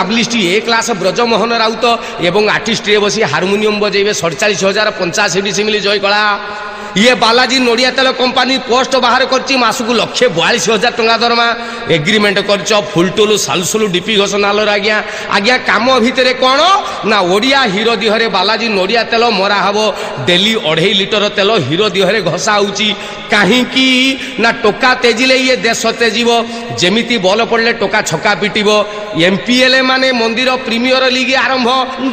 ତାବଲିଷ୍ଟ ଏ class Brajamohan Raut ଏବଂ ଆର୍ଟିଷ୍ଟରେ ବସି harmonium ବଜେଇବେ 47,085 decimal ଜୟ କଳା। ଇଏ ବାଲାଜୀ ନଡ଼ିଆ ତେଲ କମ୍ପାନୀ ପୋଷ୍ଟ ବାହାର କରିଛି ମାସକୁ 1,42,000 ଟଙ୍କା ଦରମା ଏଗ୍ରିମେଣ୍ଟ କରିଛ ଫୁଲଟୁଲୁ ସାଲସୁଲୁ ଡିପି ଘୋଷଣାଲର ଆଜ୍ଞା ଆଜ୍ଞା କାମ ଭିତରେ କ'ଣ ନା ଓଡ଼ିଆ ହିରୋ ଦିହରେ ବାଲାଜୀ ନଡ଼ିଆ ତେଲ ମରା ହେବ ଡେଲି 2.5 ଲିଟର ତେଲ ହିରୋ ଦିହରେ ଘଷା ହେଉଛି କାହିଁକି ନା ଟୋକା ତେଜିଲେ ଇଏ ଦେଶ ତେଜିବ ଯେମିତି ବଲ ପଡ଼ିଲେ ଟୋକା ଛକା ପିଟିବ ଏମ୍ପିଏଲ୍ଏ ମାନେ ମନ୍ଦିର ପ୍ରିମିୟର ଲିଗ୍ ଆରମ୍ଭ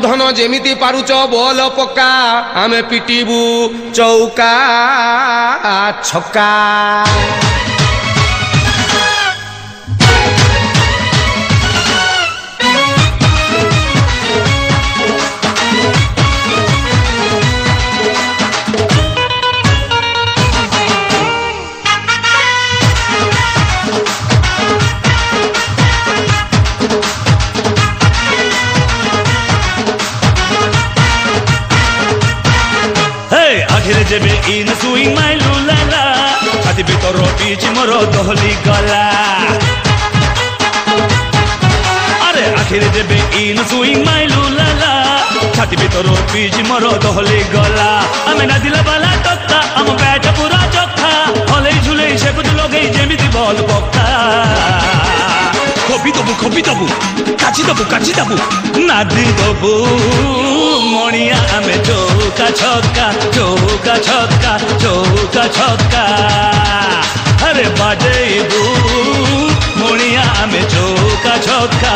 ଧନ ଯେମିତି ପାରୁଛ ବଲ ପକା ଆମେ ପିଟିବୁ ଚୌକା ଛକା। আখিরে যেবে ইন সুইং মাই লুলালা ছাতি ভিতর পিচ মোর দহলি গলা আরে আখিরে যেবে ইন সুইং মাই লুলালা ছাতি ভিতর পিচ মোর দহলি গলা আমি না দিলা বালা টক্কা আম ব্যাট পুরা চক্কা হলেই ঝুলেই সে কুদ লগেই যেমিতি বল পক্কা খবি দবু কাচি দবু নাদি দবু মণিয়া আমি চৌকা ছক্কা আরে বাজেইবু মণিয়া আমি চৌকা ছক্কা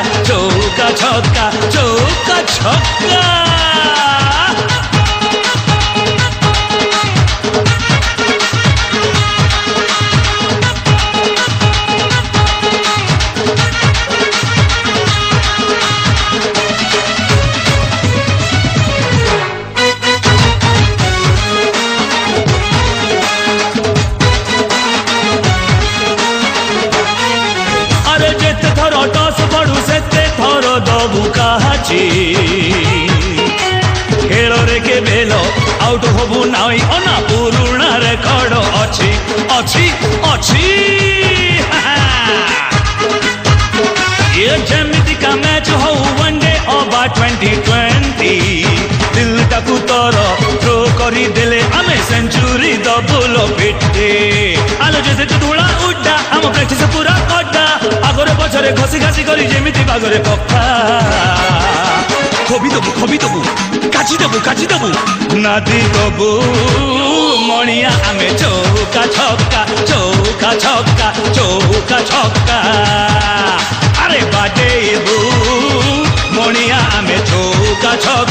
খেলরে কে বেল আউট হবু নাই অনা পুরুণা রেকর্ড অছি ये जेमिति का मैच हो वनडे ओवर 2020 दिल टाकू तोर थ्रो करी देले आमे सेंचुरी डबल फिटे आलो जैसे धूला उड्डा आम प्रैक्टिस पूरा कड्डा आगरे पछरे घसी घासी करी जेमिति बागरे पक्का খবি দবু কাচি দবু নাদি দবু মণিয়া আমি চৌকা ছক্কা আরে বাজেইবু মণিয়া আমি চৌকা ছক্কা